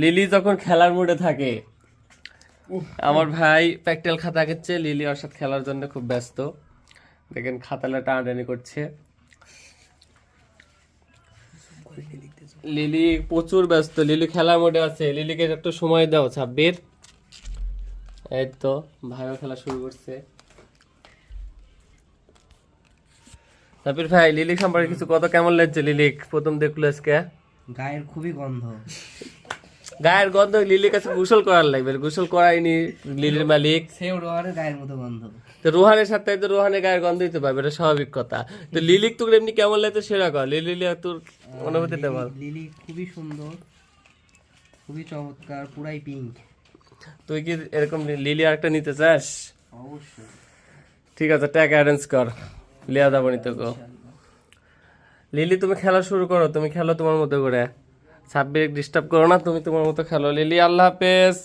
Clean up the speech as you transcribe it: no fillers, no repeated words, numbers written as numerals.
Lily যখন খেলার মুডে থাকে, আমার ভাই প্র্যাকটিক্যাল খাতা আঁকছে, লিলি ওর সাথে খেলার জন্য খুব ব্যস্ত। দেখেন খাতাটা টানাটানি করছে। লিলি প্রচুর ব্যস্ত, লিলি খেলার মোডে আছে। লিলিকে একটু সময় দাও সাব্বির। এই তো ভাইও খেলা শুরু করছে। সাব্বির ভাই, লিলি সম্পর্কে কিছু কথা কেমন লাগছে? লিলি প্রথম দেখলো আজকে, গায়ের খুবই গন্ধ। গায়ের গন্ধ, লিলির কাছে গোসল করার লাগবে, গোসল করায়নি লিলির মালিক। সেও রোহানের গায়ের মতো গন্ধ। তো রোহানের সাথে তো রোহানের গায়ের গন্ধ দিতে পারবে, এটা স্বাভাবিক কথা। তো লিলিক তোর এমনি কেমন লাগতো সেটা কর, লিলি তোর অনুভূতিটা বল। লিলি খুবই সুন্দর, খুবই চমৎকার, পুরাই পিঙ্ক। তুই কি এরকম লিলি আরেকটা নিতে চাস? অবশ্যই। ঠিক আছে, ট্যাগ অ্যারেঞ্জ কর, লিয়া যাবো নি তোকে। লিলি তুমি খেলা শুরু করো, তুমি খেলো তোমার মতো করে, সাব্বির ডিস্টার্ব করো না, তুমি তোমার মতো খেলো। লিলি আল্লাহ হাফেজ।